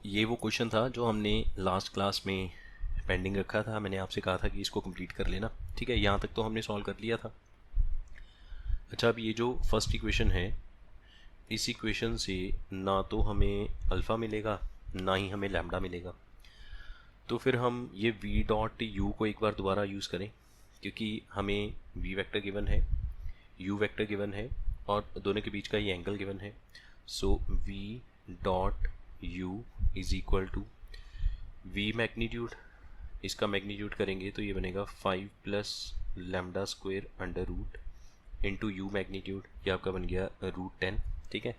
ये वो क्वेश्चन था जो हमने लास्ट क्लास में पेंडिंग रखा था। मैंने आपसे कहा था कि इसको कंप्लीट कर लेना। ठीक है, यहाँ तक तो हमने सॉल्व कर लिया था। अच्छा, अब ये जो फर्स्ट इक्वेशन है, इस इक्वेशन से ना तो हमें अल्फ़ा मिलेगा ना ही हमें लैम्डा मिलेगा। तो फिर हम ये v डॉट यू को एक बार दोबारा यूज़ करें, क्योंकि हमें v वेक्टर गिवन है, u वेक्टर गिवन है और दोनों के बीच का ये एंगल गिवन है। So v dot u is equal to v magnitude, इसका मैग्नीट्यूड करेंगे तो ये बनेगा 5 plus lambda square under root into U magnitude, ये आपका बन गया रूट 10। ठीक है,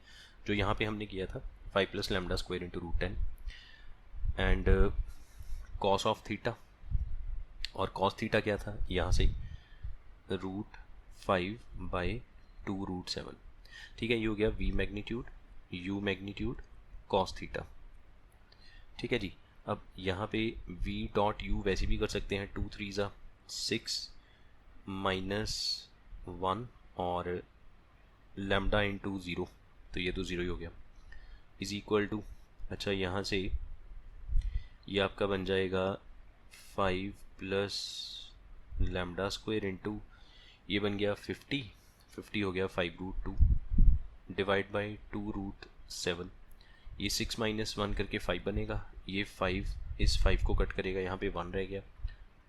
जो यहाँ पे हमने किया था 5 plus lambda square into root 10 and cos of theta, और कॉस थीटा क्या था यहाँ से रूट 5/2 रूट 7। ठीक है, ये हो गया v magnitude u magnitude cos theta. ठीक है जी, अब यहाँ पे v डॉट यू वैसे भी कर सकते हैं, 2 3 ज़ा 6 माइनस 1 और लैम्डा इंटू 0, तो ये तो 0 ही हो गया, इज इक्वल टू, अच्छा यहाँ से ये आपका बन जाएगा 5 प्लस लैम्डा स्क्वायर इंटू ये बन गया 50 हो गया 5 रूट 2 डिवाइड बाई 2 रूट 7। ये 6 माइनस 1 करके 5 बनेगा, ये 5 इस 5 को कट करेगा, यहाँ पे 1 रह गया।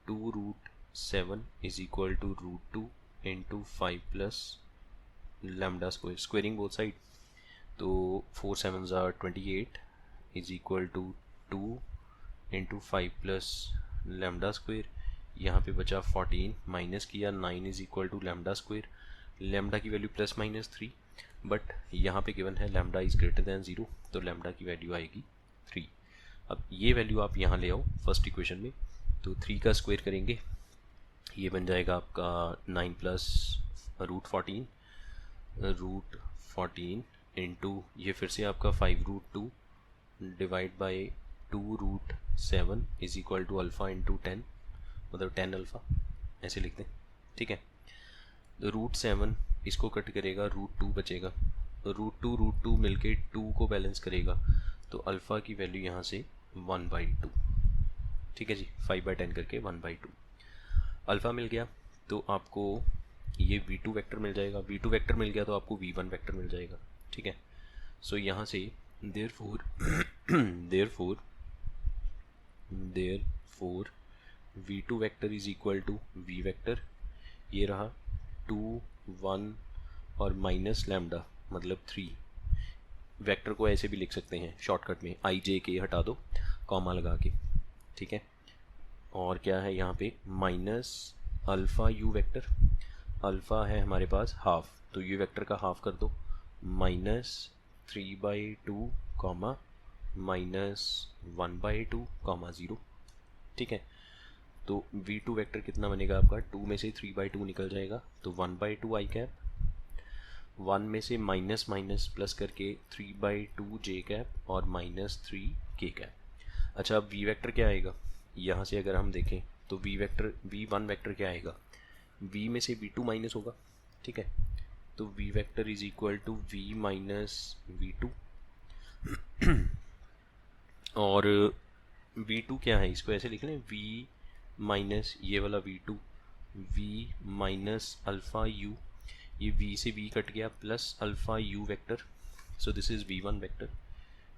2 root 7 is equal to root 2 into 5 plus lambda square, squaring both side, तो 4 7 ज़ा 28 is equal to 2 into 5 plus lambda square, यहाँ पे बचा 14 माइनस किया 9 is equal to lambda square. Lambda की वैल्यू प्लस माइनस 3, बट यहाँ पे गिवन है लैम्डा इज ग्रेटर दैन 0, तो लैम्डा की वैल्यू आएगी 3। अब ये वैल्यू आप यहाँ ले आओ फर्स्ट इक्वेशन में, तो 3 का स्क्वायर करेंगे, ये बन जाएगा आपका 9 प्लस रूट 14 इंटू ये फिर से आपका 5 root 2 divide by 2 root 7 is equal to alpha into 10, मतलब 10 अल्फ़ा ऐसे लिख दें। ठीक है, तो रूट 7 इसको कट करेगा, रूट 2 बचेगा, रूट 2 मिलके 2 को बैलेंस करेगा, तो अल्फ़ा की वैल्यू यहाँ से 1/2। ठीक है जी, 5/10 करके 1/2 अल्फ़ा मिल गया, तो आपको ये v2 वेक्टर मिल जाएगा, v2 वेक्टर मिल गया तो आपको v1 वेक्टर मिल जाएगा। ठीक है, सो यहाँ से therefore v2 vector is equal to v vector, ये रहा 2 1 और माइनस लैम्डा मतलब 3। वेक्टर को ऐसे भी लिख सकते हैं शॉर्टकट में, आई जे के हटा दो कॉमा लगा के। ठीक है, और क्या है यहाँ पे minus alpha you vector, alpha है हमारे पास हाफ, तो यू वेक्टर का हाफ कर दो, माइनस 3/2 कॉमा माइनस 1/2 कॉमा 0। ठीक है, तो v2 वेक्टर कितना बनेगा आपका, 2 में से 3/2 निकल जाएगा, तो 1/2 आई कैप, 1 में से माइनस माइनस प्लस करके 3/2 जे कैप और माइनस 3 के कैप। अच्छा, अब v वेक्टर क्या आएगा, यहाँ से अगर हम देखें तो v1 वेक्टर क्या आएगा, v में से v2 माइनस होगा। ठीक है, तो v vector is equal to v minus v2 और v2 क्या है, इसको ऐसे लिख लें v माइनस ये वाला v2 v minus alpha u, ये v से v कट गया plus alpha u vector, so this is v1 vector.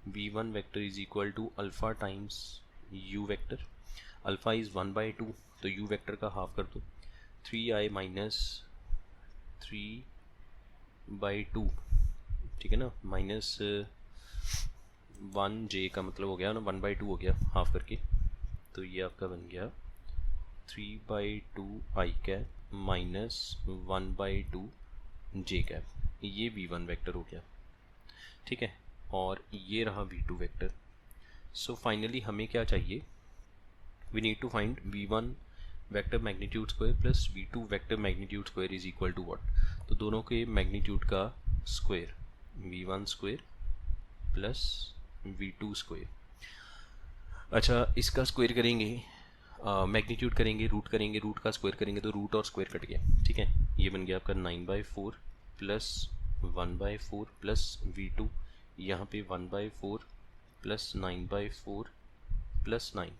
v1 vector is equal to alpha times u vector, alpha is 1/2 तो u वेक्टर का half कर दो, 3i minus 3/2। ठीक है ना, माइनस 1j का मतलब हो गया ना 1/2 हो गया हाफ करके, तो ये आपका बन गया 3/2 आई कैप माइनस 1/2 जे कैप, ये v1 वेक्टर हो गया। ठीक है, और ये रहा v2 वेक्टर। सो फाइनली हमें क्या चाहिए, we need to find v1 vector magnitude square plus v2 vector magnitude square is equal to what, तो दोनों के मैग्नीट्यूड का square, v1 square plus v2 square. अच्छा, इसका स्क्वायर करेंगे, मैग्नीट्यूड करेंगे, रूट का स्क्वायर करेंगे तो रूट और स्क्वायर कट गया। ठीक है, ये बन गया आपका 9/4 प्लस 1/4 प्लस v2, यहाँ पे 1/4 प्लस 9/4 प्लस 9।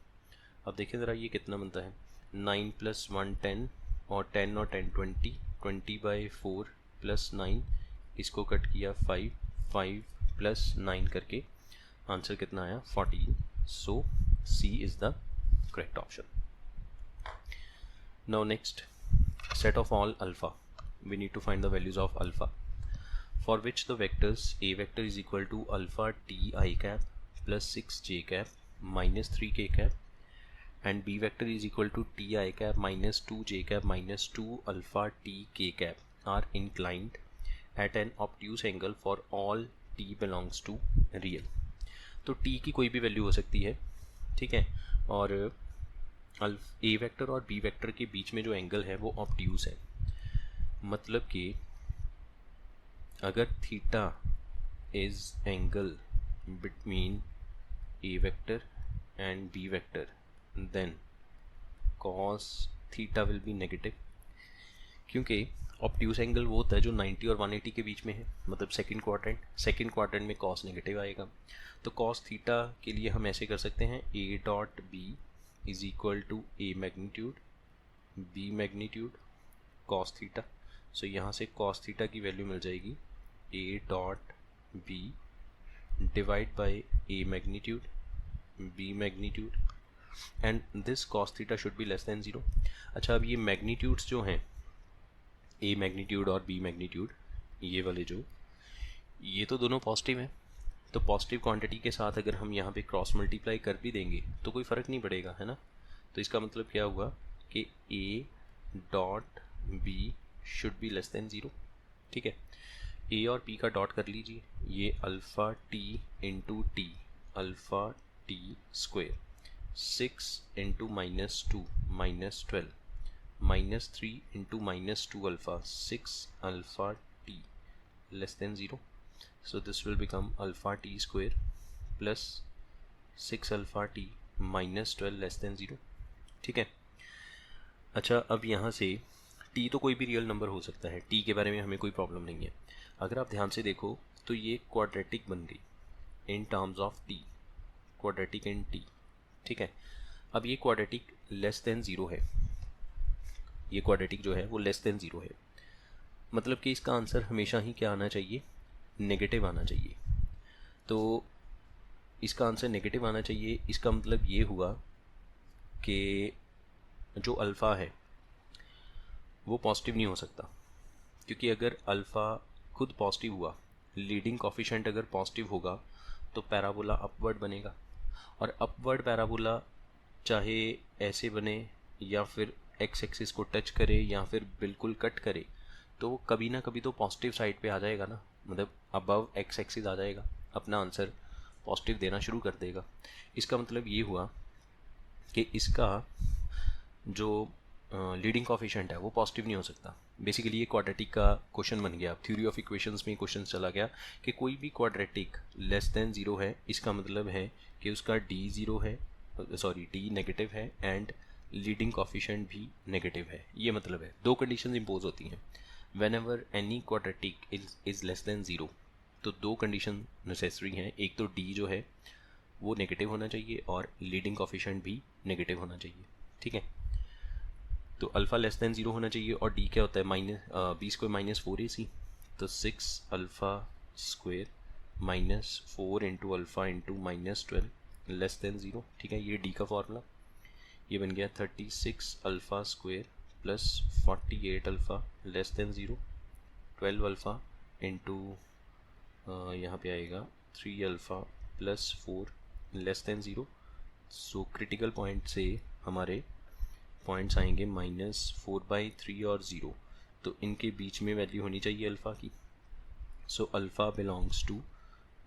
अब देखिए ज़रा ये कितना बनता है, 9 + 1 10 और 10 और 10 20, 20/4 प्लस 9, इसको कट किया 5, 5 प्लस 9 करके आंसर कितना आया 14। So C is the correct option. Now next, set of all alpha, we need to find the values of alpha, for which the vectors a vector is equal to alpha t I cap plus 6 j cap minus 3 k cap and b vector is equal to t I cap minus 2 j cap minus 2 alpha t k cap are inclined at an obtuse angle for all t belongs to real। तो t की कोई भी value हो सकती है, ठीक है, और ए वेक्टर और बी वेक्टर के बीच में जो एंगल है वो ऑब्ट्यूज है। मतलब कि अगर theta is angle between A vector and B vector then cos theta will be negative, क्योंकि ऑब्ट्यूज एंगल वो होता है जो 90 और 180 के बीच में है, मतलब सेकंड क्वाड्रेंट में कॉस नेगेटिव आएगा। तो कॉस थीटा के लिए हम ऐसे कर सकते हैं, A dot B is equal to A magnitude B magnitude cos theta. So यहाँ से कॉस थीटा की वैल्यू मिल जाएगी A dot B divide by A magnitude B magnitude and this cos theta should be less than 0। अच्छा, अब ये magnitudes जो हैं ए मैग्नीट्यूड और बी मैग्नीट्यूड, ये वाले जो, ये तो दोनों पॉजिटिव हैं, तो पॉजिटिव क्वांटिटी के साथ अगर हम यहाँ पे क्रॉस मल्टीप्लाई कर भी देंगे तो कोई फ़र्क नहीं पड़ेगा, है ना। तो इसका मतलब क्या हुआ कि A dot B should be less than 0, ठीक है। ए और बी का डॉट कर लीजिए, ये alpha T into T alpha T square 6 into -2 -12 -3 into -2 alpha 6 alpha T less than 0। So this will become alpha t square plus 6 alpha t minus 12 less than 0, ठीक है। अच्छा, अब यहाँ से t तो कोई भी रियल नंबर हो सकता है, t के बारे में हमें कोई प्रॉब्लम नहीं है। अगर आप ध्यान से देखो तो ये क्वाड्रेटिक बन गई in terms of t, quadratic in t, ठीक है। अब ये क्वाड्रेटिक लेस देन 0 है, ये क्वाड्रेटिक जो है वो लेस देन 0 है, मतलब कि इसका आंसर हमेशा ही क्या आना चाहिए, नेगेटिव आना चाहिए। तो इसका आंसर नेगेटिव आना चाहिए, इसका मतलब ये हुआ कि जो अल्फ़ा है वो पॉजिटिव नहीं हो सकता, क्योंकि अगर अल्फ़ा खुद पॉजिटिव हुआ, लीडिंग कोफिशिएंट अगर पॉजिटिव होगा तो पैराबोला अपवर्ड बनेगा, और अपवर्ड पैराबोला चाहे ऐसे बने या फिर एक्स एक्सिस को टच करे या फिर बिल्कुल कट करे, तो कभी ना कभी तो पॉजिटिव साइड पे आ जाएगा ना, मतलब अबव एक्स एक्सिस आ जाएगा, अपना आंसर पॉजिटिव देना शुरू कर देगा। इसका मतलब ये हुआ कि इसका जो लीडिंग कोफिशिएंट है वो पॉजिटिव नहीं हो सकता। बेसिकली ये क्वाड्रेटिक का क्वेश्चन बन गया, थ्योरी ऑफ इक्वेशंस में क्वेश्चन चला गया कि कोई भी क्वाड्रेटिक लेस देन 0 है, इसका मतलब है कि उसका डी 0 है, सॉरी डी नेगेटिव है एंड लीडिंग कोफिशिएंट भी नेगेटिव है। ये मतलब है दो कंडीशंस इंपोज होती हैं whenever any quadratic is less than 0, तो दो कंडीशन नेसेसरी हैं, एक तो d जो है वो नेगेटिव होना चाहिए और लीडिंग कोफिशिएंट भी नेगेटिव होना चाहिए, ठीक है। तो अल्फ़ा लेस देन 0 होना चाहिए और d क्या होता है बी स्क्वायर -4ac, तो 6 alpha square -4 into alpha into -12 less than 0, ठीक है। ये d का फॉर्मूला ये बन गया 36 alpha square plus 48 alpha less than 0, 12 alpha into यहाँ पे आएगा 3 alpha plus 4 less than 0। So critical point से हमारे पॉइंट्स आएंगे -4/3 और 0, तो इनके बीच में वैल्यू होनी चाहिए अल्फ़ा की। सो अल्फ़ा बिलोंग्स टू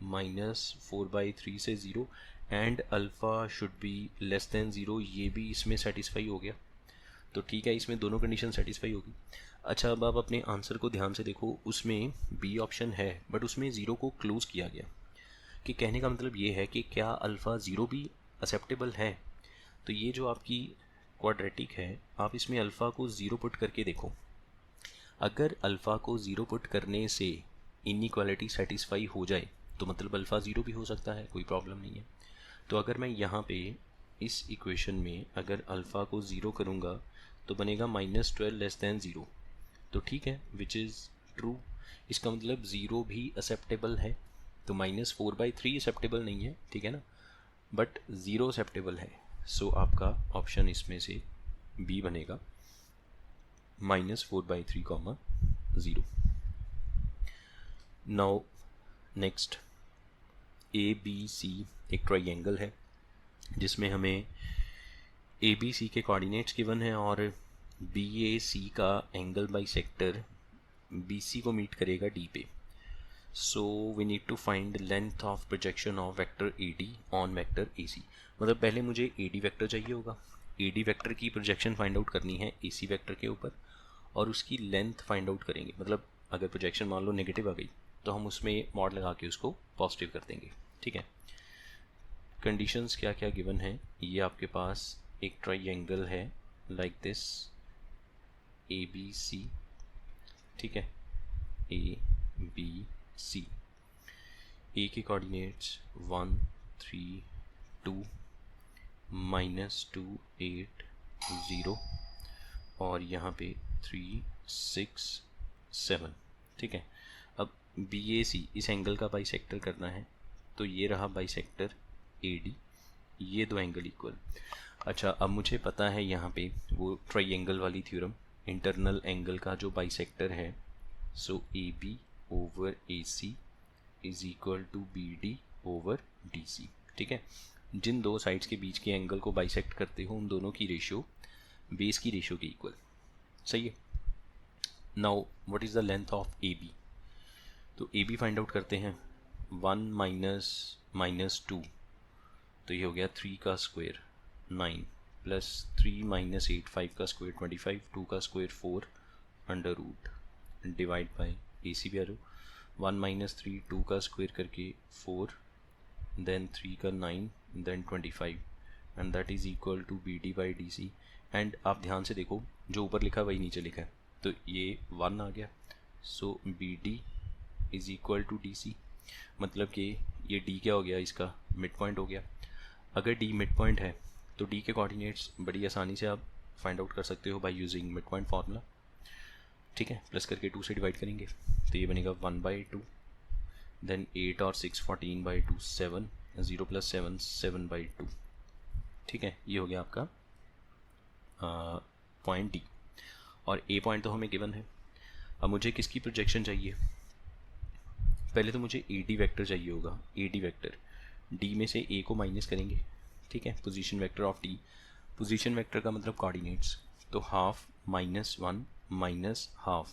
-4/3 से 0 and alpha should be less than 0, ये भी इसमें सेटिस्फाई हो गया, तो ठीक है, इसमें दोनों कंडीशन सेटिस्फाई होगी। अच्छा, अब आप अपने आंसर को ध्यान से देखो, उसमें बी ऑप्शन है बट उसमें 0 को क्लोज किया गया, कि कहने का मतलब ये है कि क्या अल्फ़ा 0 भी एक्सेप्टेबल है। तो ये जो आपकी क्वाड्रेटिक है, आप इसमें अल्फ़ा को 0 पुट करके देखो, अगर अल्फ़ा को 0 पुट करने से इनइक्वालिटी सेटिस्फाई हो जाए तो मतलब अल्फ़ा 0 भी हो सकता है, कोई प्रॉब्लम नहीं है। तो अगर मैं यहाँ पे इस इक्वेशन में अगर अल्फ़ा को 0 करूँगा तो बनेगा -12 लेस दैन 0, तो ठीक है, विच इज़ ट्रू। इसका मतलब 0 भी एक्सेप्टेबल है, तो -4/3 एक्सेप्टेबल नहीं है, ठीक है ना, बट 0 एक्सेप्टेबल है। सो आपका ऑप्शन इसमें से बी बनेगा, -4/3, 0। Now next, A B C एक ट्राइंगल है जिसमें हमें ए बी सी के कोऑर्डिनेट्स गिवन है और बी ए सी का angle bisector B C को मीट करेगा डी पे। So we need to find length of projection of vector A D on vector A C. मतलब पहले मुझे ए डी वेक्टर चाहिए होगा, ए डी वेक्टर की प्रोजेक्शन फाइंड आउट करनी है ए सी वेक्टर के ऊपर और उसकी लेंथ फाइंड आउट करेंगे। मतलब अगर प्रोजेक्शन मान लो नेगेटिव आ गई तो हम उसमें मॉड लगा के उसको पॉजिटिव कर देंगे, ठीक है। कंडीशंस क्या क्या गिवन है, ये आपके पास एक ट्राइंगल है like this A B C, ठीक है, ए बी सी। ए के कोऑर्डिनेट्स 1 3 2 -2 8 0 और यहाँ पे 3 6 7, ठीक है। अब बी ए सी इस एंगल का बाइसेक्टर करना है, तो ये रहा बाइसेक्टर ए डी, ये दो एंगल इक्वल। अच्छा, अब मुझे पता है यहाँ पे वो ट्राइंगल वाली थ्योरम, इंटरनल एंगल का जो बाइसेक्टर है, so A B over A C is equal to B D over D C, ठीक है। जिन दो साइड्स के बीच के एंगल को बाइसेक्ट करते हो उन दोनों की रेशियो बेस की रेशियो के इक्वल, सही है। Now what is the length of A B, तो ए बी फाइंड आउट करते हैं। 1 - -2, तो ये हो गया 3 का स्क्वायर 9 प्लस 3 - 8 5 का स्क्वायर 25, 2 का square 4 under root divide by A C भी आ रहा, 1 - 3 2 का स्क्वायर करके 4 देन 3 का 9 then 25 and that is equal to B D by D C. And आप ध्यान से देखो जो ऊपर लिखा है वही नीचे लिखा है, तो ये 1 आ गया, so B D is equal to D C. मतलब कि ये डी क्या हो गया, इसका मिड पॉइंट हो गया। अगर डी मिड पॉइंट है तो डी के कोऑर्डिनेट्स बड़ी आसानी से आप फाइंड आउट कर सकते हो by using mid point formula, ठीक है। प्लस करके 2 से डिवाइड करेंगे तो ये बनेगा 1/2, देन 8 और 6 14/2 7, 0 + 7 7/2, ठीक है। ये हो गया आपका पॉइंट डी और ए पॉइंट तो हमें गिवन है। अब मुझे किसकी प्रोजेक्शन चाहिए, पहले तो मुझे ए डी वैक्टर चाहिए होगा। ए डी वैक्टर डी में से ए को माइनस करेंगे, ठीक है, position vector of D. Position vector का मतलब कोऑर्डिनेट्स, तो हाफ -1 -1/2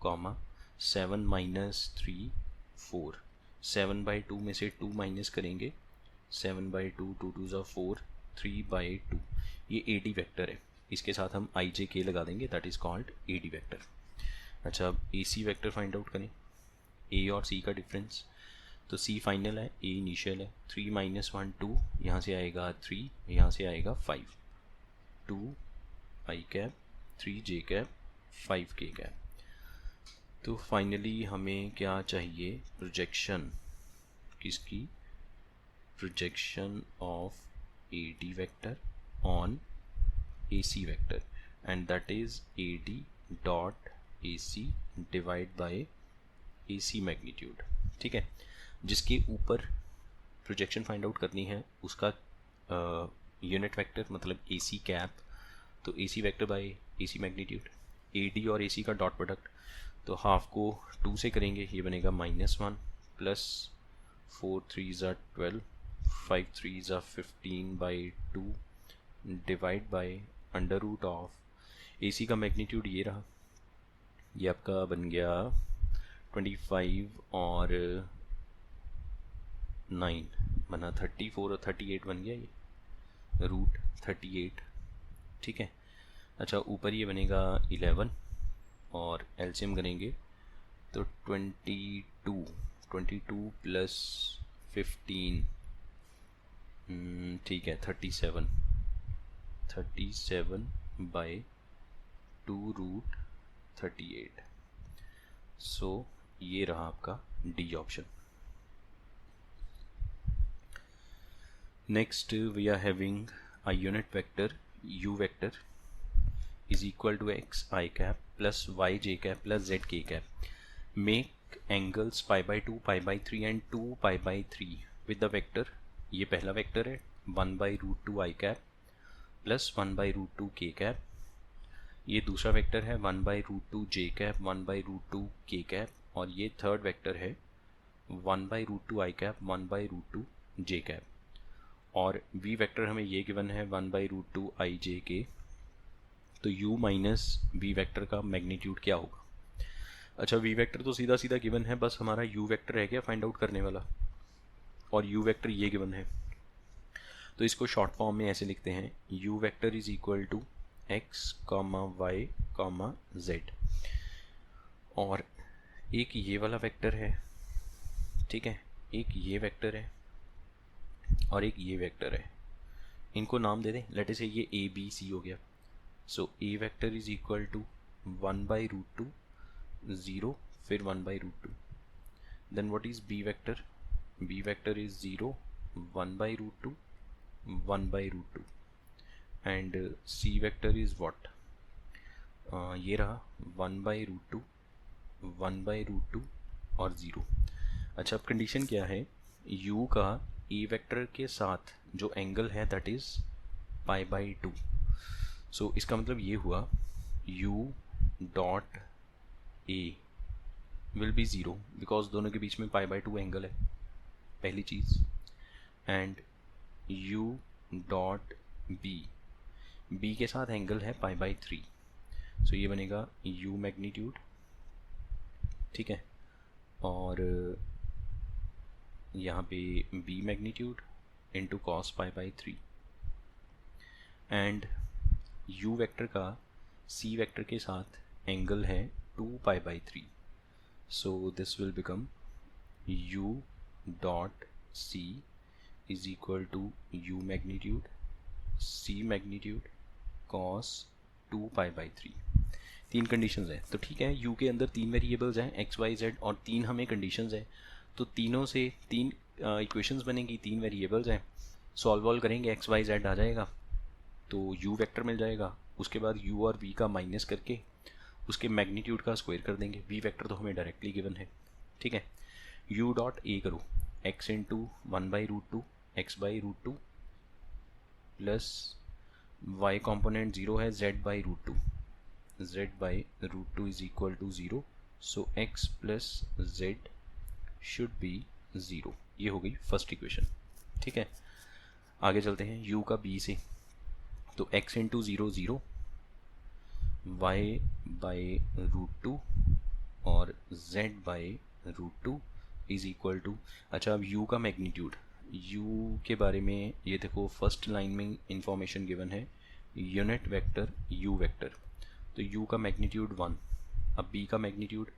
कॉमा 7 - 3 4, 7/2 में से 2 माइनस करेंगे, 7/2 2 2 ज़ा 4 3/2, ये ए डी वैक्टर है। इसके साथ हम आई जे के लगा देंगे, that is called a D vector. अच्छा, अब ए सी वैक्टर फाइंड आउट करें, ए और सी का डिफरेंस, तो सी फाइनल है, ए इनिशियल है। 3 - 1 2, यहाँ से आएगा 3, यहाँ से आएगा 5, 2 आई कैप 3 जे कैप 5 के कैप। तो फाइनली हमें क्या चाहिए, प्रोजेक्शन किसकी, projection of A D vector on A C vector and that is A D dot A C divide by A C magnitude, ठीक है। जिसके ऊपर प्रोजेक्शन फाइंड आउट करनी है उसका यूनिट वेक्टर मतलब ए सी कैप, तो A C vector by A C magnitude. A D और ए सी का डॉट प्रोडक्ट, तो हाफ को 2 से करेंगे, ये बनेगा -1 प्लस 4 3 ज़ा 12 5 3 ज़ा 15/2 divide by under root of A C का मैग्नीट्यूड ये रहा, ये आपका बन गया 25 और 9 बना 34 और 38 बन गया ये रूट 38, ठीक है। अच्छा, ऊपर ये बनेगा 11 और एलसीएम करेंगे तो 22 प्लस 15, ठीक है, 37/2 रूट 38। सो ये रहा आपका D option. Next we are having a unit vector u vector is equal to x I cap plus y j cap plus z k cap. Make angles pi by 2, pi by 3 and 2 pi by 3 with the vector, ये पहला vector है 1 by root 2 I cap plus 1 by root 2 k cap. ये दूसरा vector है 1 by root 2 j cap 1 by root 2 k cap. और ये third vector है 1 by root 2 I cap 1 by root 2 j cap. और v वेक्टर हमें ये गिवन है 1 by root 2 I j k. तो u माइनस v वेक्टर का मैग्नीट्यूड क्या होगा? अच्छा, v वेक्टर तो सीधा सीधा गिवन है, बस हमारा u वेक्टर है क्या फाइंड आउट करने वाला, और u वेक्टर ये गिवन है. तो इसको शॉर्ट फॉर्म में ऐसे लिखते हैं u vector is equal to x, y, z. और एक ये वाला वेक्टर है, ठीक है, एक ये वेक्टर है और एक ये वेक्टर है. इनको नाम दे दें, लेट से ये a b c हो गया. So a vector is equal to 1 by root 2 0 फिर 1 by root 2. Then what is b vector? b vector is 0 1 by root 2 1 by root 2. And c vector is what? ये रहा 1 by root 2 1 by root 2 और 0. अच्छा, अब condition क्या है? u का a vector के साथ जो एंगल है दैट इज पाई बाई 2. सो इसका मतलब ये हुआ u dot a will be 0 because दोनों के बीच में पाई बाई 2 एंगल है, पहली चीज़. एंड u डॉट b के साथ एंगल है पाई बाई 3. सो ये बनेगा u मैग्नीट्यूड, ठीक है, और यहाँ पे b magnitude into cos pi by 3. And u vector का c वेक्टर के साथ एंगल है 2 pi by 3. So this will become u dot c is equal to u magnitude c magnitude cos 2 pi by 3. तीन conditions हैं. तो ठीक है, u के अंदर तीन वेरिएबल्स हैं x y z और तीन हमें कंडीशंस हैं. तो तीनों से तीन इक्वेशंस बनेंगी, तीन वेरिएबल्स हैं. सॉल्व करेंगे x y z आ जाएगा, तो u वेक्टर मिल जाएगा. उसके बाद u और v का माइनस करके उसके मैग्नीट्यूड का स्क्वायर कर देंगे. v वेक्टर तो हमें डायरेक्टली गिवन है, ठीक है. u डॉट a करो x into 1 by root 2 x by root 2 plus y component 0 है z by root 2 z by root 2 is equal to 0. So x plus z should be 0. ये हो गई फर्स्ट इक्वेशन, ठीक है. आगे चलते हैं u का b से. तो x into 0 0 y by root 2 और z by root 2 is equal to. अच्छा, अब u का मैग्नीट्यूड, u के बारे में ये देखो फर्स्ट लाइन में इंफॉर्मेशन गिवन है यूनिट वेक्टर u वेक्टर. तो u का मैग्नीट्यूड 1. अब b का मैग्नीट्यूड,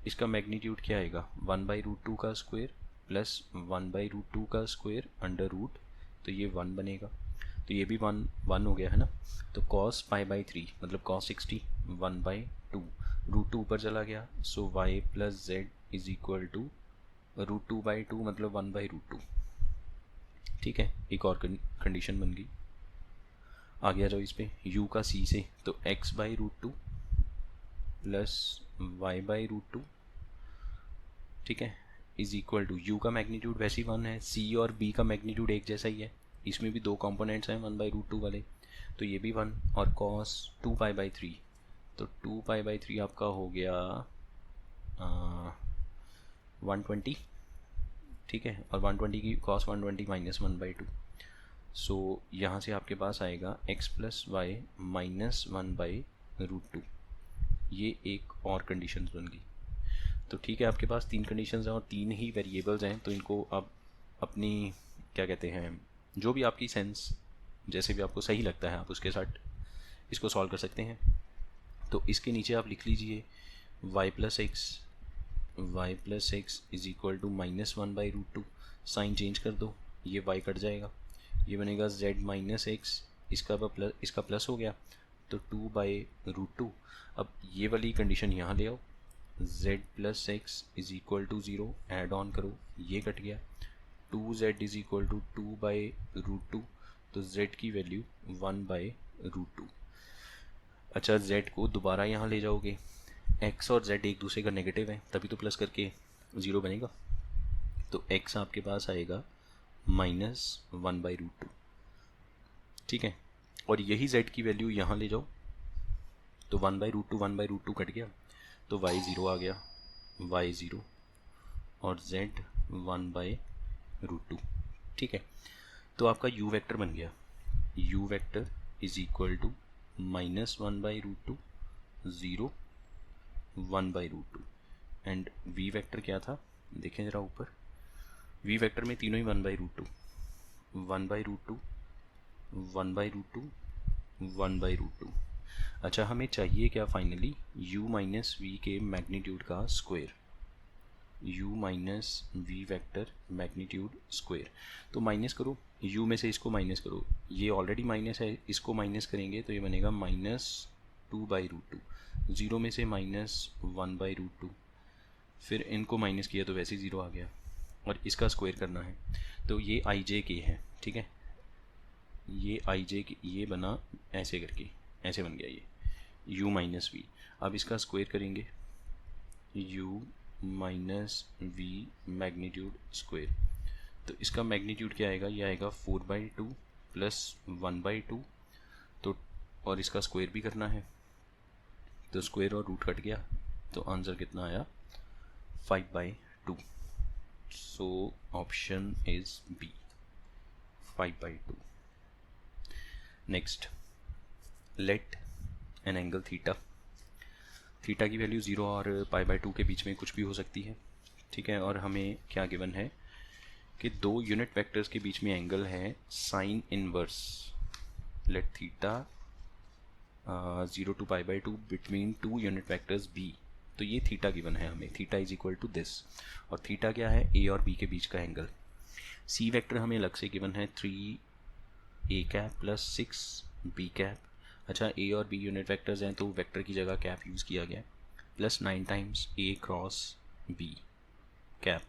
इसका मैग्नीट्यूड क्या आएगा? 1 बाई रूट 2 का स्क्वायर प्लस 1 बाई रूट 2 का स्क्वायर अंडर रूट. तो ये 1 बनेगा, तो ये भी 1 हो गया है ना. तो कॉस पाई बाई 3 मतलब कॉस 60 1 बाई 2 रूट 2 ऊपर चला गया. So y plus z is equal to root 2 by 2 मतलब 1 बाई रूट 2, ठीक है. एक और कंडीशन बन गई. आ गया जाओ इस पे u का c से. तो x by root 2 plus y by root 2, ठीक है, इज इक्वल टू u का मैग्नीट्यूड वैसे ही 1 है, c और b का मैग्नीट्यूड एक जैसा ही है. इसमें भी दो कंपोनेंट्स हैं 1 बाई रूट 2 वाले, तो ये भी 1 और कॉस 2 पाई बाई 3. तो 2 पाई बाई 3 आपका हो गया 120, ठीक है. और 120 की कॉस 120 माइनस 1 बाई 2. सो यहाँ से आपके पास आएगा x plus y minus 1 by root 2. ये एक और कंडीशन बन गई. तो ठीक है, आपके पास तीन कंडीशंस हैं और तीन ही वेरिएबल्स हैं. तो इनको आप अपनी क्या कहते हैं, जो भी आपकी सेंस जैसे भी आपको सही लगता है आप उसके साथ इसको सॉल्व कर सकते हैं. तो इसके नीचे आप लिख लीजिए y plus x is equal to minus 1 by root 2. Sign change कर दो, ये y कट जाएगा, ये बनेगा z माइनस एक्स, इसका प्लस हो गया तो 2 बाई रूट 2. अब ये वाली कंडीशन यहाँ ले आओ, z plus x is equal to 0 add on करो, ये कट गया. 2z इज इक्वल टू 2/√2, तो z की वैल्यू 1/√2। अच्छा, z को दोबारा यहाँ ले जाओगे, x और z एक दूसरे का नेगेटिव है तभी तो प्लस करके 0 बनेगा, तो x आपके पास आएगा -1/√2, ठीक है। और यही z की वैल्यू यहाँ ले जाओ तो 1/√2 कट गया, तो y 0 आ गया, y 0 और z 1/√2, ठीक है। तो आपका u वेक्टर बन गया, u vector is equal to -1/√2, 0, 1/√2, and v vector क्या था, देखें ज़रा ऊपर, v वेक्टर में तीनों ही 1/√2, 1/√2, 1/√2, 1/√2। अच्छा, हमें चाहिए क्या फाइनली, u माइनस v के मैग्नीट्यूड का square, u minus v vector magnitude square. तो माइनस करो, u में से इसको माइनस करो, ये ऑलरेडी माइनस है, इसको माइनस करेंगे तो ये बनेगा -2/√2, 0 में से -1/√2, फिर इनको माइनस किया तो वैसे ही 0 आ गया, और इसका स्क्वायर करना है, तो ये आई जे के है, ठीक है, ये आई जे के, ये बना ऐसे करके, ऐसे बन गया ये u माइनस वी। अब इसका स्क्वायर करेंगे, u minus v magnitude square, तो इसका मैग्नीट्यूड क्या आएगा, ये आएगा 4/2 प्लस 1/2, तो और इसका स्क्वायर भी करना है, तो स्क्वायर और रूट कट गया, तो आंसर कितना आया, 5/2। So option is B, 5/2। Next, let an angle theta, theta की वैल्यू 0 और π/2 के बीच में कुछ भी हो सकती है, ठीक है। और हमें क्या गिवन है कि दो यूनिट वेक्टर्स के बीच में एंगल है sine inverse, let theta 0 to π/2 between two unit vectors b, तो ये थीटा गिवन है हमें, theta is equal to this, और थीटा क्या है, a और b के बीच का एंगल। c वेक्टर हमें अलग से गिवन है 3a cap plus 6b cap. अच्छा, a और b यूनिट वेक्टर्स हैं तो वेक्टर की जगह कैप यूज़ किया गया, plus 9 times a cross b cap,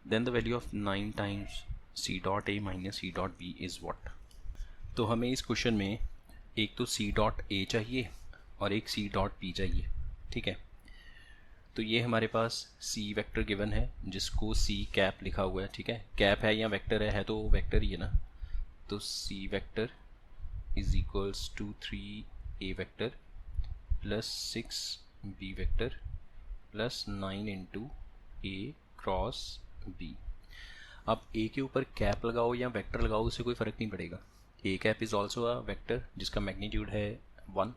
then the value of 9 times c dot a minus c dot b is what. तो हमें इस क्वेश्चन में एक तो c डॉट a चाहिए और एक c डॉट b चाहिए, ठीक है। तो ये हमारे पास c वेक्टर गिवन है जिसको c कैप लिखा हुआ है, ठीक है, कैप है या वेक्टर है तो वेक्टर ही है ना, तो c vector is equals to 3a vector plus 6b vector plus 9 into a cross b। अब a के ऊपर कैप लगाओ या वेक्टर लगाओ उससे कोई फ़र्क नहीं पड़ेगा, a cap is also a vector जिसका मैग्नीट्यूड है 1,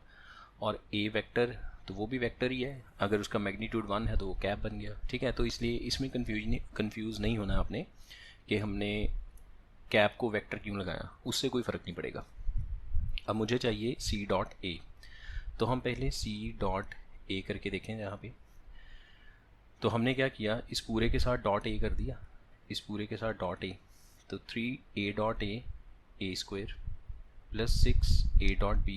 और a वेक्टर तो वो भी वेक्टर ही है, अगर उसका मैग्नीट्यूड 1 है तो वो कैप बन गया, ठीक है। तो इसलिए इसमें कंफ्यूज नहीं होना आपने कि हमने कैप को वेक्टर क्यों लगाया, उससे कोई फ़र्क नहीं पड़ेगा। अब मुझे चाहिए c डॉट a, तो हम पहले c डॉट a करके देखें यहाँ पे। तो हमने क्या किया, इस पूरे के साथ डॉट a कर दिया, इस पूरे के साथ डॉट a, तो 3a dot a square plus 6a dot b,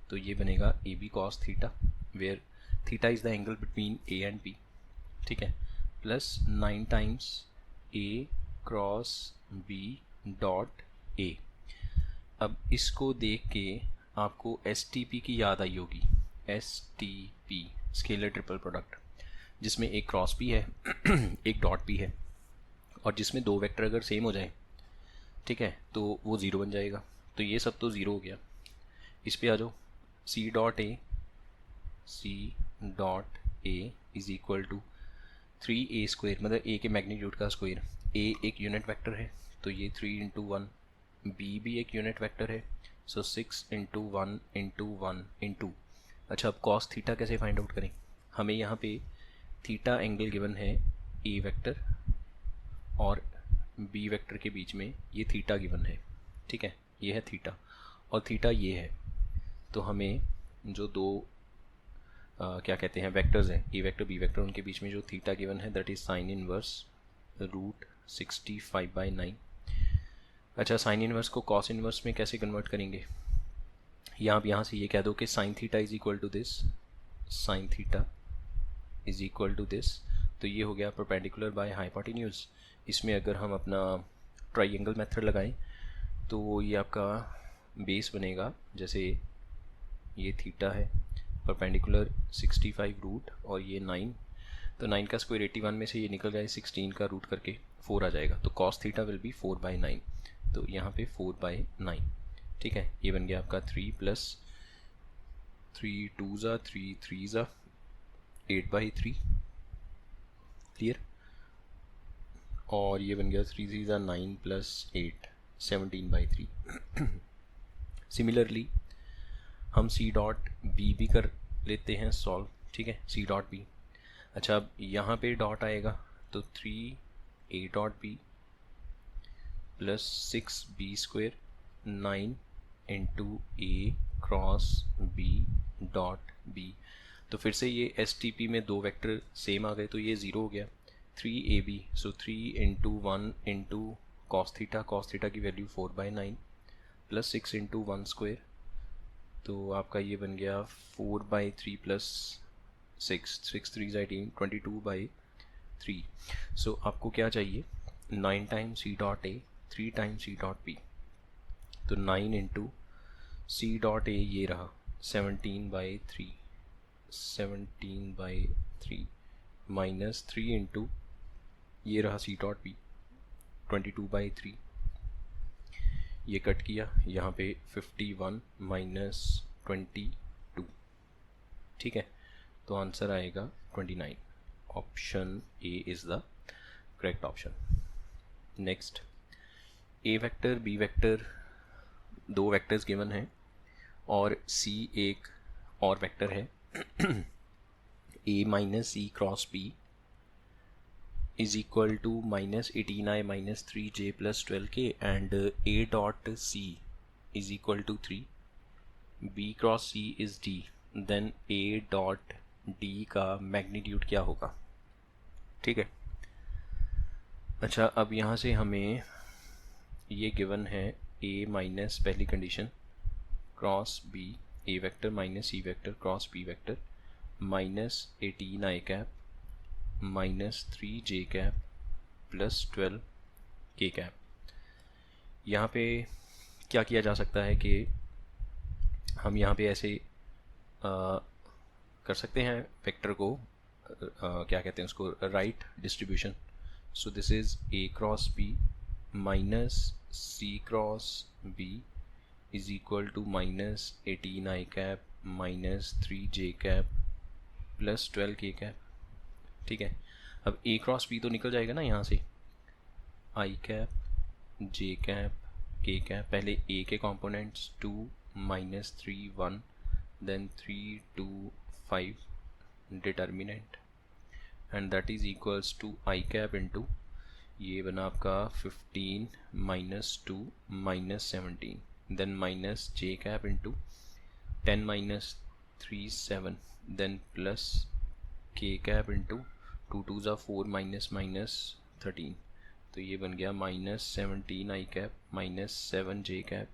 तो ये बनेगा A B cos theta, where theta is the angle between a and b, ठीक है, plus 9 times a cross b dot a। अब इसको देख के आपको STP की याद आई होगी, STP स्केलर ट्रिपल प्रोडक्ट, जिसमें एक क्रॉस भी है एक डॉट भी है, और जिसमें दो वेक्टर अगर सेम हो जाए, ठीक है, तो वो ज़ीरो बन जाएगा, तो ये सब तो ज़ीरो हो गया। इस पे आ जाओ, c dot a is equal to 3a square, मतलब a के मैग्नीट्यूड का स्क्वायर, a एक यूनिट वेक्टर है तो ये 3 इंटू 1, b भी एक यूनिट वेक्टर है, सो 6 इंटू 1 इंटू 1 इंटू। अच्छा, अब कॉस थीटा कैसे फाइंड आउट करें, हमें यहाँ पे थीटा एंगल गिवन है a वेक्टर और b वेक्टर के बीच में ये थीटा गिवन है, ठीक है, ये है थीटा और थीटा ये है, तो हमें जो दो क्या कहते हैं वेक्टर्स हैं, a वेक्टर b वेक्टर, उनके बीच में जो थीटा गिवन है दैट इज़ साइन इनवर्स √65/9। अच्छा, साइन इनवर्स को कॉस इनवर्स में कैसे कन्वर्ट करेंगे, या आप यहाँ से ये कह दो कि sine theta is equal to this, sine theta is equal to this, तो ये हो गया परपेंडिकुलर बाय हाइपोटेन्यूज। इसमें अगर हम अपना ट्राइंगल मेथड लगाएं तो ये आपका बेस बनेगा, जैसे ये थीटा है, परपेंडिकुलर 65 रूट और ये 9, तो 9 का स्क्वायर 81 में से ये निकल जाए 16 का रूट करके 4 आ जाएगा, तो कॉस थीटा विल बी 4/9, तो यहाँ पे 4/9, ठीक है। ये बन गया आपका 3 + 3 2 ज़ा 3 3 ज़ा 8/3, क्लियर। और ये बन गया 3 3 ज़ा 9 + 8 17/3। सिमिलरली हम सी डॉट बी भी कर लेते हैं सॉल्व, ठीक है, सी डॉट बी। अच्छा, अब यहाँ पे डॉट आएगा तो 3 a dot B + 6b² 9 × a cross b dot B. तो फिर से ये एस टी पी में दो वेक्टर सेम आ गए तो ये 0 हो गया। 3ab, सो 3 × 1 × cos थीटा की वैल्यू 4/9 + 6 × 1², तो आपका ये बन गया 4/3 + 6 6 3 18 22/3। सो आपको क्या चाहिए, 9 times C dot A 3 times C dot B, तो 9 × सी डॉट ए ये रहा 17/3 -3 × ये रहा सी डॉट बी 22/3, ये कट किया, यहाँ पे 51 - 22, ठीक है, तो आंसर आएगा 29। Option A is the correct option. Next, A vector B vector दो वेक्टर्स गिवन हैं और सी एक और वेक्टर है। a - c cross b is equal to -18i - 3j + 12k and a dot c is equal to 3, b cross c is d, then a dot d का magnitude क्या होगा, ठीक है। अच्छा, अब यहाँ से हमें ये गिवन है a माइनस पहली condition cross b, a vector minus c vector cross b vector -18i cap -3j cap + 12k cap. यहाँ पे क्या किया जा सकता है कि हम यहाँ पे ऐसे कर सकते हैं वेक्टर को, क्या कहते हैं उसको, right distribution. So this is a cross b -c cross b is equal to -18i cap -3j cap + 12k cap, ठीक है। अब a क्रॉस b तो निकल जाएगा ना यहाँ से, i cap j cap k cap, पहले a के components 2 -3 1 then 3 2 5 determinant and that is equals to i cap into ये बना आपका 15 - 2 -17 then -j cap into 10 - 3 7 then plus k cap into 2 2 ज़ा 4 -13, तो ये बन गया -17i cap -7j cap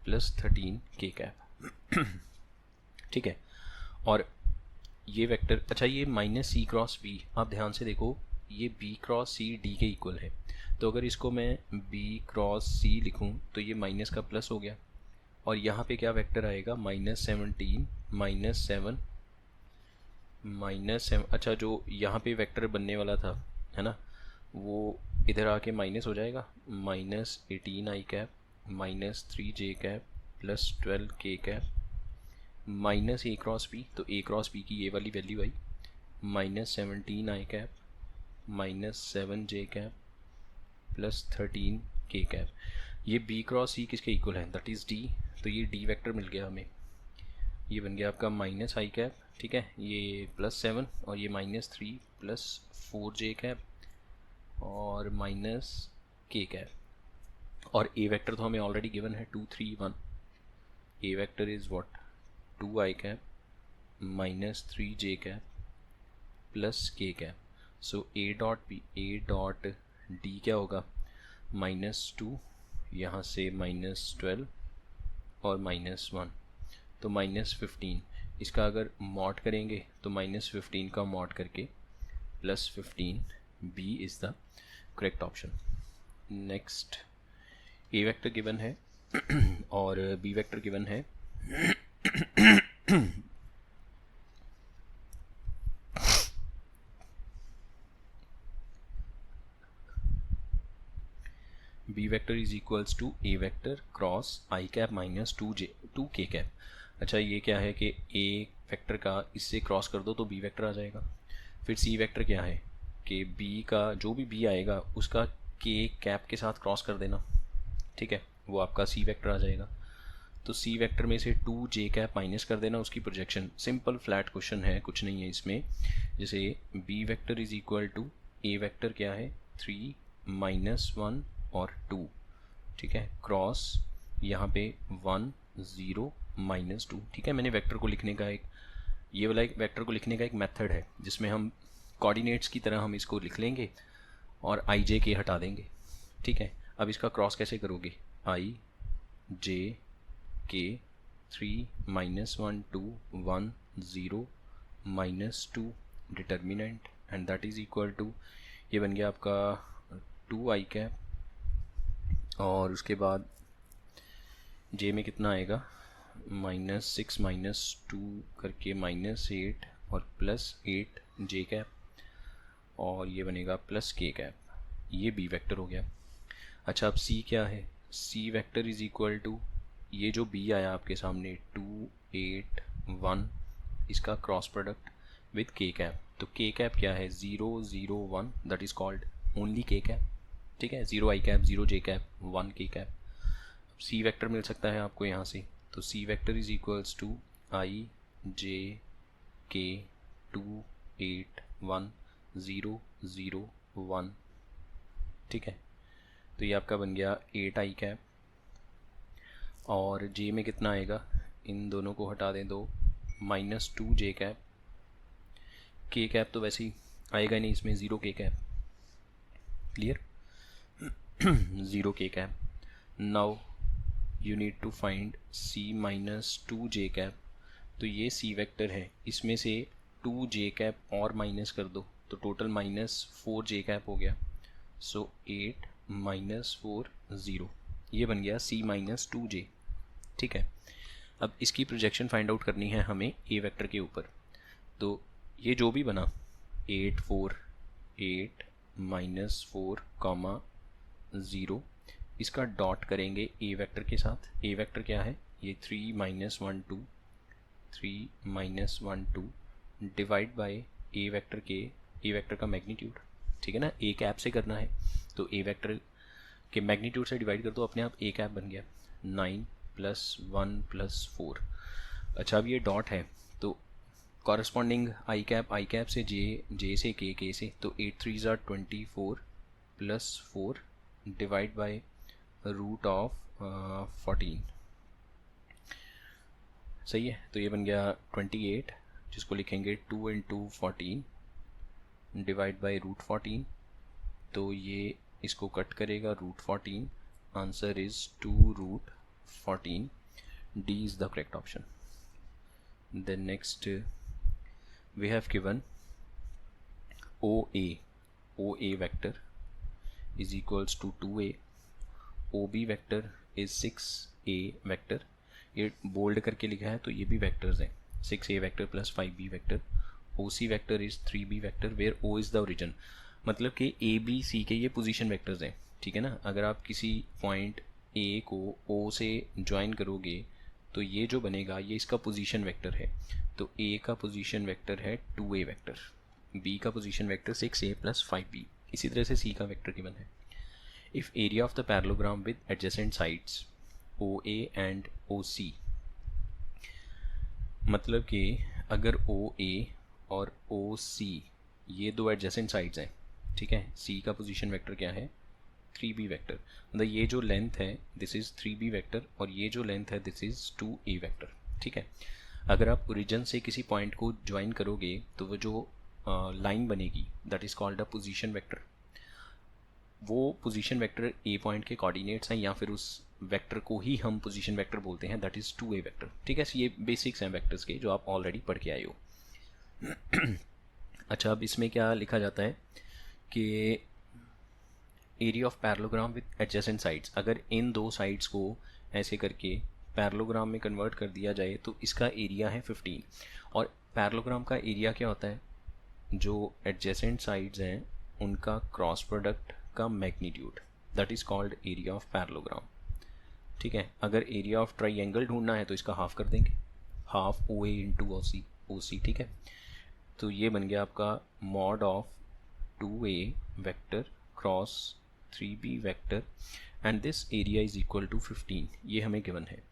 + 13k cap, ठीक है। और ये वेक्टर, अच्छा ये -c क्रॉस b, आप ध्यान से देखो ये b क्रॉस c d के इक्वल है, तो अगर इसको मैं b क्रॉस c लिखूं तो ये माइनस का प्लस हो गया, और यहाँ पे क्या वेक्टर आएगा -17 -7 अच्छा जो यहाँ पे वेक्टर बनने वाला था है ना, वो इधर आके माइनस हो जाएगा, -18i cap -3j cap + 12k cap -a cross b, तो a क्रॉस b की ये वाली वैल्यू आई -17i cap -7j cap + 13k cap. ये b क्रॉस c किसके इक्वल है, दैट इज़ d, तो ये d वेक्टर मिल गया हमें, ये बन गया आपका -i कैप, ठीक है, ये +7 और ये -3 + 4j कैप और -k कैप। और a वेक्टर तो हमें ऑलरेडी गिवन है 2 3 1, a vector is what 2i cap -3j cap + k cap. So a dot d क्या होगा, -2, यहाँ से -12 और -1, तो -15, इसका अगर मॉड करेंगे तो -15 का मॉड करके +15, B is the correct option. Next A vector given है और बी वेक्टर गिवन है। B vector is equals to A vector cross I cap minus 2k cap. अच्छा ये क्या है कि ए वेक्टर का इससे क्रॉस कर दो तो बी वेक्टर आ जाएगा। फिर सी वेक्टर क्या है कि बी का जो भी बी आएगा उसका के कैप के साथ क्रॉस कर देना, ठीक है, वो आपका सी वेक्टर आ जाएगा। तो सी वेक्टर में से 2j कैप माइनस कर देना उसकी प्रोजेक्शन। सिंपल फ्लैट क्वेश्चन है, कुछ नहीं है इसमें। जैसे B vector is equal to A vector क्या है 3 -1 और 2, ठीक है, क्रॉस यहाँ पे 1 0 -2, ठीक है। मैंने वेक्टर को लिखने का ये वाला एक वेक्टर को लिखने का एक मेथड है जिसमें हम कोऑर्डिनेट्स की तरह हम इसको लिख लेंगे और आई जे के हटा देंगे, ठीक है। अब इसका क्रॉस कैसे करोगे, आई जे के 3 -1 2 1 0 -2 determinant and that is equal to, ये बन गया आपका 2 आई कैप और उसके बाद जे में कितना आएगा -6 -2 करके -8 और +8 जे कैप और ये बनेगा +k कैप। ये बी वेक्टर हो गया। अच्छा अब सी क्या है, C vector is equal to ये जो बी आया आपके सामने 2 8 1, इसका cross product with k cap. तो k कैप क्या है 0 0 1, that is called only k cap, ठीक है। 0 आई कैप 0 जे cap 1 k cap. C vector मिल सकता है आपको यहाँ से, तो सी वेक्टर इज इक्वल्स टू आई जे के 2 8 1 0 0 1, ठीक है। तो ये आपका बन गया 8 आई कैप और जे में कितना आएगा, इन दोनों को हटा दें दो, -2 जे कैप। के कैप तो वैसे ही आएगा नहीं इसमें, 0 K cap, clear 0 K cap. Now you need to find C -2 J cap. तो ये सी वेक्टर है, इसमें से 2 जे कैप और माइनस कर दो तो टोटल -4 जे कैप हो गया। सो 8 -4 0, ये बन गया सी -2 जे, ठीक है। अब इसकी प्रोजेक्शन फाइंड आउट करनी है हमें ए वेक्टर के ऊपर। तो ये जो भी बना 8 4 8 -4 0, इसका डॉट करेंगे ए वेक्टर के साथ। ए वेक्टर क्या है, ये 3 -1 2 3 -1 2 डिवाइड बाय ए वेक्टर का मैग्नीट्यूड, ठीक है ना, ए कैप से करना है तो ए वेक्टर के मैग्नीट्यूड से डिवाइड कर दो, अपने आप ए कैप बन गया 9 + 1 + 4। अच्छा अब ये डॉट है तो कॉरस्पॉन्डिंग आई कैप से जे से के से, तो 8 3 are 24 + 4 डिवाइड बाय √14, सही है। तो ये बन गया 28, जिसको लिखेंगे 2 × 14 डिवाइड बाय √14, तो ये इसको कट करेगा √14, answer is 2√14, D is the correct option. Then next we have given OA vector is equals to 2a, OB vector is 6a vector, ये बोल्ड करके लिखा है तो ये भी वेक्टर्स हैं, 6a vector + 5b vector। OC vector is 3b vector where O is the origin, मतलब कि A B C के ये पोजीशन वेक्टर्स हैं, ठीक है ना। अगर आप किसी पॉइंट A को O से ज्वाइन करोगे तो ये जो बनेगा ये इसका पोजीशन वेक्टर है। तो A का पोजीशन वेक्टर है 2a वेक्टर, B का पोजीशन वेक्टर 6a + 5b। इसी तरह से C का वेक्टर गिवन है। If area of the parallelogram with adjacent sides OA and OC, मतलब कि अगर OA और OC ये दो एडजेसेंट साइड्स हैं, ठीक है। C का पोजीशन वेक्टर क्या है 3b वेक्टर, मतलब ये जो लेंथ है दिस इज़ 3b वेक्टर और ये जो लेंथ है दिस इज़ 2a वेक्टर, ठीक है। अगर आप ओरिजिन से किसी पॉइंट को ज्वाइन करोगे तो वो जो लाइन बनेगी that is called a position vector. वो पोजीशन वेक्टर ए पॉइंट के कोऑर्डिनेट्स हैं या फिर उस वेक्टर को ही हम पोजीशन वेक्टर बोलते हैं, दैट इज़ 2a वेक्टर, ठीक है। ये बेसिक्स हैं वेक्टर्स के जो आप ऑलरेडी पढ़ के आए हो। अच्छा अब इसमें क्या लिखा जाता है कि area of parallelogram with adjacent sides, अगर इन दो साइड्स को ऐसे करके पैरेललोग्राम में कन्वर्ट कर दिया जाए तो इसका एरिया है 15। और पैरेललोग्राम का एरिया क्या होता है, जो एडजेसेंट साइड्स हैं उनका क्रॉस प्रोडक्ट का magnitude, that is called area of parallelogram. ठीक है, अगर एरिया ऑफ ट्राइंगल ढूंढना है तो इसका हाफ कर देंगे, हाफ ओ ए इंटू ओ सी। ठीक है, तो ये बन गया आपका mod of 2a vector cross 3b vector and this area is equal to 15, ये हमें गिवन है।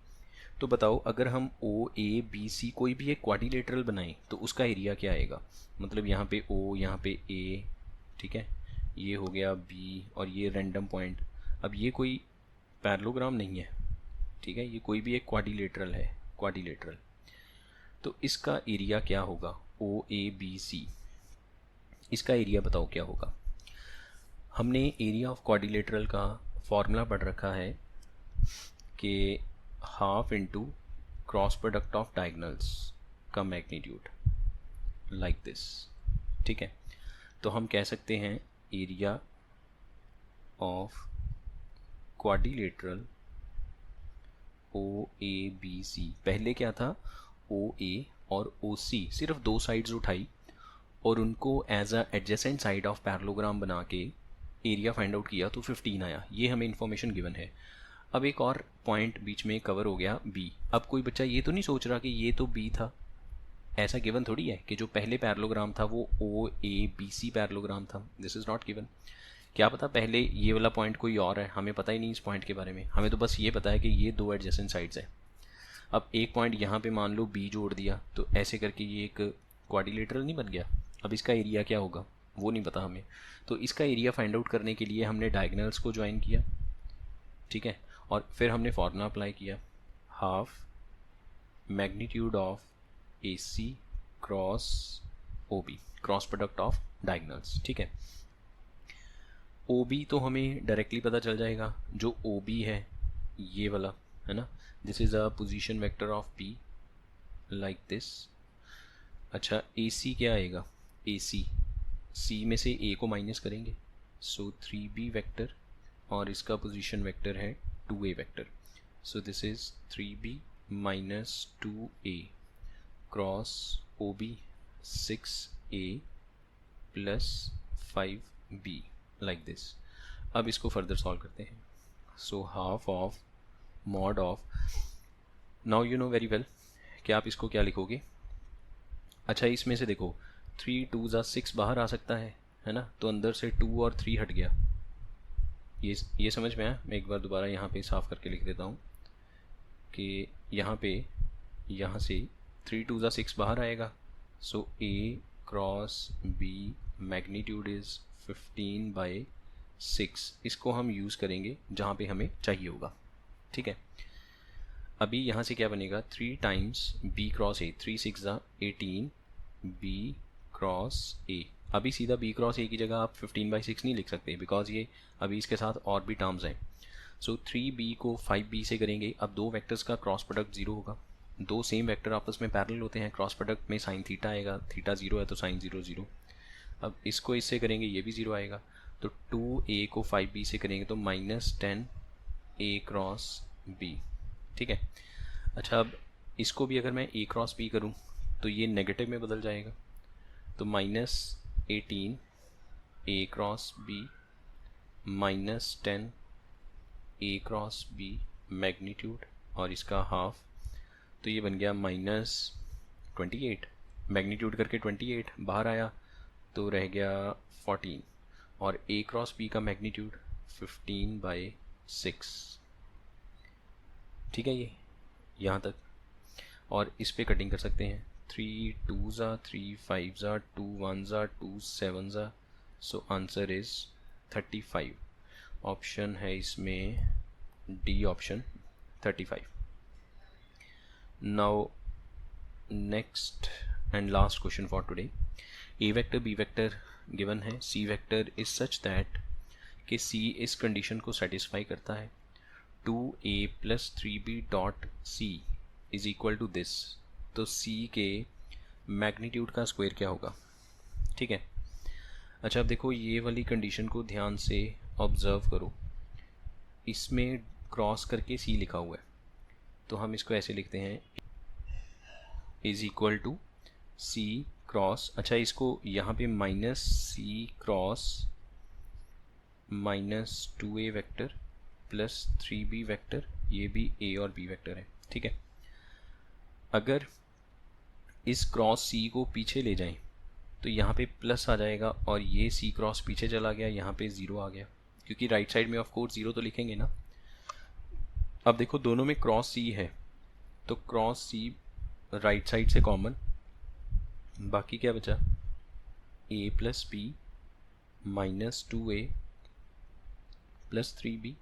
तो बताओ अगर हम ओ ए बी सी कोई भी एक क्वाड्रिलेटरल बनाएं तो उसका एरिया क्या आएगा, मतलब यहाँ पे ओ, यहाँ पे ए, ठीक है, ये हो गया बी और ये रैंडम पॉइंट। अब ये कोई पैरेललोग्राम नहीं है, ठीक है, ये कोई भी एक क्वाड्रिलेटरल है, क्वाड्रिलेटरल। तो इसका एरिया क्या होगा, ओ ए बी सी, इसका एरिया बताओ क्या होगा। हमने एरिया ऑफ क्वाड्रिलेटरल का फॉर्मूला पढ़ रखा है कि half into cross product of diagonals का मैग्नीट्यूड, लाइक दिस। ठीक है, तो हम कह सकते हैं area of quadrilateral O A B C, पहले क्या था ओ ए और ओ सी, सिर्फ दो साइड्स उठाई और उनको as a adjacent side of parallelogram बना के एरिया फाइंड आउट किया तो 15 आया, ये हमें इन्फॉर्मेशन गिवन है। अब एक और पॉइंट बीच में कवर हो गया बी। अब कोई बच्चा ये तो नहीं सोच रहा कि ये तो बी था, ऐसा गिवन थोड़ी है कि जो पहले पैरेललोग्राम था वो ओ ए बी सी पैरेललोग्राम था, दिस इज़ नॉट गिवन। क्या पता पहले ये वाला पॉइंट कोई और है, हमें पता ही नहीं इस पॉइंट के बारे में, हमें तो बस ये पता है कि ये दो एडजेसेंट साइड्स है। अब एक पॉइंट यहाँ पे मान लो बी जोड़ दिया तो ऐसे करके ये एक क्वाड्रिलेटरल नहीं बन गया। अब इसका एरिया क्या होगा वो नहीं पता हमें, तो इसका एरिया फाइंड आउट करने के लिए हमने डायगोनल्स को ज्वाइन किया, ठीक है, और फिर हमने फॉर्मूला अप्लाई किया, half magnitude of A C cross O B, cross product of diagonals. ठीक है, ओ बी तो हमें डायरेक्टली पता चल जाएगा, जो ओ बी है ये वाला है ना, this is a position vector of P like this. अच्छा ए सी क्या आएगा, ए सी, सी में से ए को माइनस करेंगे, सो 3b वेक्टर और इसका पोजीशन वेक्टर है 2a vector, so this is 3b minus 2a cross O B 6a plus 5b like this. अब इसको फर्दर सॉल्व करते हैं, so half of mod of, now you know very well कि आप इसको क्या लिखोगे। अच्छा इसमें से देखो 3 2 6 बाहर आ सकता है ना, तो अंदर से 2 और 3 हट गया, ये समझ में आया। मैं एक बार दोबारा यहाँ पे साफ करके लिख देता हूँ कि यहाँ पे यहाँ से 3 2 6 बाहर आएगा, सो ए क्रॉस बी मैग्नीट्यूड इज़ 15/6, इसको हम यूज़ करेंगे जहाँ पे हमें चाहिए होगा। ठीक है, अभी यहाँ से क्या बनेगा, 3 times B cross A, 3 6 18 B cross A. अभी सीधा बी क्रॉस ए की जगह आप 15/6 नहीं लिख सकते, बिकॉज ये अभी इसके साथ और भी टर्म्स हैं। सो 3b को 5b से करेंगे, अब दो वेक्टर्स का क्रॉस प्रोडक्ट 0 होगा, दो सेम वेक्टर आपस में पैरेलल होते हैं, क्रॉस प्रोडक्ट में साइन थीटा आएगा, थीटा 0 है तो साइन 0 0। अब इसको इससे करेंगे ये भी 0 आएगा, तो 2a को 5b से करेंगे तो -10a क्रॉस b। ठीक है, अच्छा अब इसको भी अगर मैं a क्रॉस b करूँ तो ये नेगेटिव में बदल जाएगा, तो -18 a cross b -10 a cross b magnitude और इसका हाफ, तो ये बन गया -28, मैग्नीट्यूड करके 28 बाहर आया तो रह गया 14 और a क्रॉस b का मैग्नीट्यूड 15/6। ठीक है, ये यहाँ तक, और इस पे कटिंग कर सकते हैं, 3 2 3 5 2 1 2 7, सो आंसर इज़ 35। ऑप्शन है इसमें D option 35। Now next and last question for today, A vector B vector given है, C vector is such that कि सी इस कंडीशन को सेटिस्फाई करता है, 2a + 3b dot C is equal to this, तो C के magnitude का square क्या होगा। ठीक है, अच्छा अब देखो ये वाली कंडीशन को ध्यान से ऑब्ज़र्व करो, इसमें क्रॉस करके सी लिखा हुआ है, तो हम इसको ऐसे लिखते हैं is equal to C cross, अच्छा इसको यहाँ पे minus C cross minus 2a vector plus 3b vector, ये भी a और b वेक्टर है, ठीक है। अगर इस क्रॉस सी को पीछे ले जाएं तो यहाँ पे प्लस आ जाएगा और ये सी क्रॉस पीछे चला गया, यहाँ पे ज़ीरो आ गया, क्योंकि राइट साइड में ऑफ कोर्स ज़ीरो तो लिखेंगे ना। अब देखो दोनों में क्रॉस सी है, तो क्रॉस सी राइट साइड से कॉमन, बाकी क्या बचा, a plus B minus 2a plus 3b,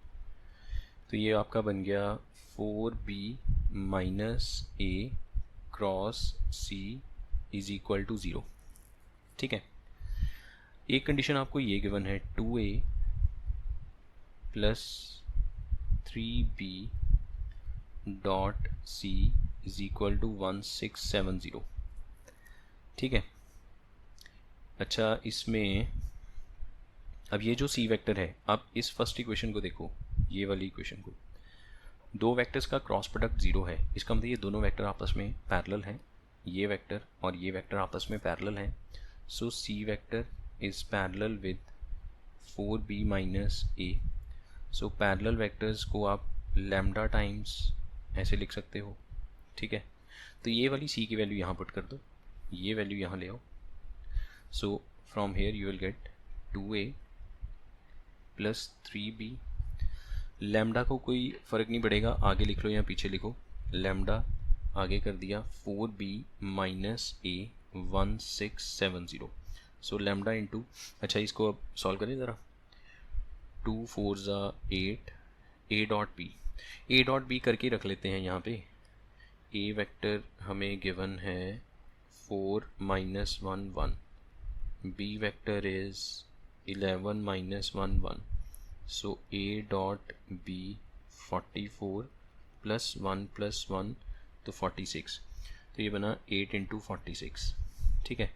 तो ये आपका बन गया 4b minus a cross c is equal to 0, ठीक है। एक कंडीशन आपको ये गिवन है 2a plus 3b dot c is equal to 1670, ठीक है। अच्छा इसमें अब ये जो c वेक्टर है, आप इस फर्स्ट इक्वेशन को देखो, ये वाली इक्वेशन को, दो वेक्टर्स का क्रॉस प्रोडक्ट 0 है, इसका मतलब ये दोनों वेक्टर आपस में पैरेलल हैं, ये वेक्टर और ये वेक्टर आपस में पैरेलल हैं, सो c vector is parallel with 4b minus a, so parallel vectors को आप लैम्डा टाइम्स ऐसे लिख सकते हो, ठीक है। तो ये वाली c की वैल्यू यहाँ पुट कर दो, ये वैल्यू यहाँ ले आओ, so from here you will get 2a plus 3b, lambda को कोई फ़र्क नहीं पड़ेगा, आगे लिख लो या पीछे लिखो, लैम्डा आगे कर दिया 4b minus a 1670, so lambda into, अच्छा इसको अब सॉल्व करें ज़रा, 2 4 ज़ा 8, a डॉट बी करके रख लेते हैं यहाँ पे, a वेक्टर हमें गिवन है 4 minus 1 1, b vector is 11 minus 1 1, so a dot b 44 plus 1 तो 46, तो ये बना 8 इंटू 46, ठीक है।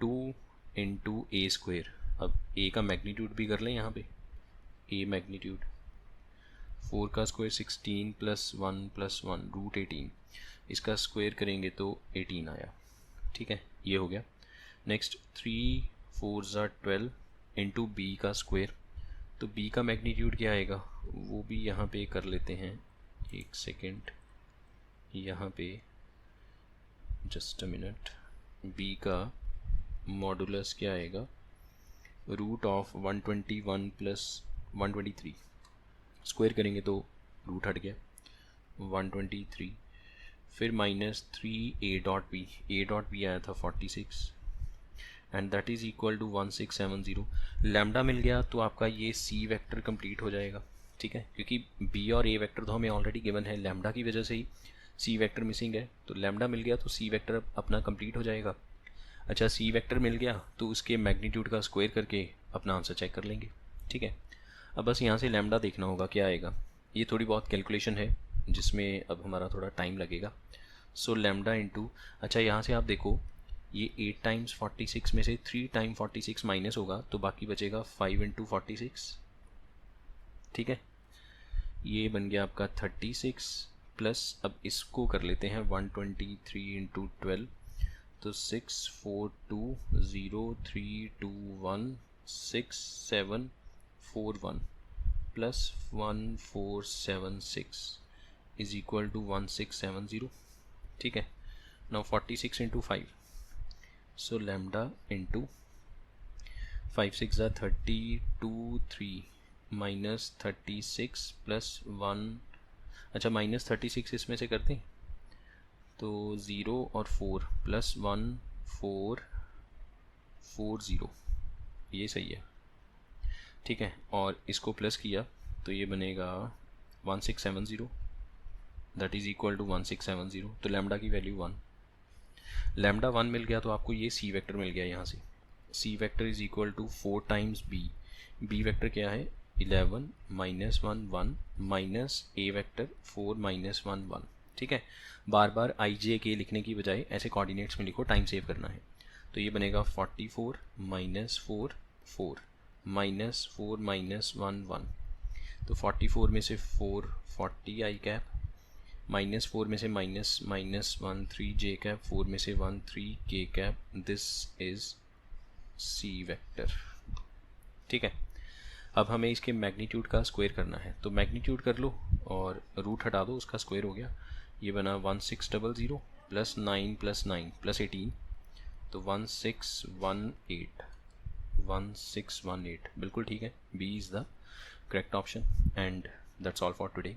2 इंटू ए स्क्वेयर, अब a का मैग्नीट्यूड भी कर लें यहाँ पे, a मैग्नीट्यूड 4 का स्क्वायर 16 प्लस 1 रूट 18, इसका स्क्वायर करेंगे तो 18 आया, ठीक है, ये हो गया। नेक्स्ट 3 4 ज़ा 12 इंटू बी का स्क्वायर, तो b का मैग्नीट्यूड क्या आएगा वो भी यहाँ पे कर लेते हैं, एक सेकेंड, यहाँ पे जस्ट अ मिनट, b का मॉडुलस क्या आएगा, रूट ऑफ 121 प्लस 123, स्क्वायर करेंगे तो रूट हट गया 123, फिर माइनस 3 a डॉट बी आया था 46 and that is equal to 1670, lambda मिल गया तो आपका ये सी वेक्टर कंप्लीट हो जाएगा, ठीक है, क्योंकि बी और ए वेक्टर तो हमें ऑलरेडी गिवन है, लैम्डा की वजह से ही सी वेक्टर मिसिंग है, तो लैम्डा मिल गया तो सी वेक्टर अपना कंप्लीट हो जाएगा। अच्छा सी वेक्टर मिल गया तो उसके मैग्नीट्यूड का स्क्वायर करके अपना आंसर चेक कर लेंगे, ठीक है। अब बस यहाँ से लैम्डा देखना होगा क्या आएगा, ये थोड़ी बहुत कैलकुलेशन है जिसमें अब हमारा थोड़ा टाइम लगेगा, सो लैम्डा इंटू, अच्छा यहाँ से आप देखो ये 8 टाइम्स 46 में से 3 टाइम 46 माइनस होगा तो बाकी बचेगा 5 इंटू 46, ठीक है, ये बन गया आपका 36 प्लस, अब इसको कर लेते हैं 123 इंटू 12, तो 6 4 2 0 3 2 1 6 7 4 1 प्लस 1476 इज इक्वल टू 1670, ठीक है। Now 46 into 5, so lambda into 5 6 are 32 3 minus 36 plus 1, अच्छा माइनस 36 इसमें से करते हैं तो 0 और 4 प्लस 1 4 4 0, ये सही है, ठीक है, और इसको प्लस किया तो ये बनेगा 1670, दैट इज़ इक्वल टू 1670, तो लैम्डा की वैल्यू 1, लैम्डा 1 मिल गया तो आपको ये सी वेक्टर मिल गया, यहाँ से C vector is equal to 4 times B vector क्या है 11 minus 1 1 minus A vector 4 minus 1 1, ठीक है। बार बार आई जे के लिखने की बजाय ऐसे कोऑर्डिनेट्स में लिखो, टाइम सेव करना है, तो ये बनेगा 44 माइनस 4 4, -4 -1 1, तो 44 में से 4 40 आई कैप, -4 में से -1 3 जे कैप, 4 में से 1 3 K cap, this is C vector. ठीक है, अब हमें इसके मैग्नीट्यूड का स्क्वायर करना है, तो मैग्नीट्यूड कर लो और रूट हटा दो, उसका स्क्वायर हो गया, ये बना 1600 प्लस 9 प्लस 9 प्लस 18, तो 1618 बिल्कुल ठीक है, B is the correct option. And that's all for today.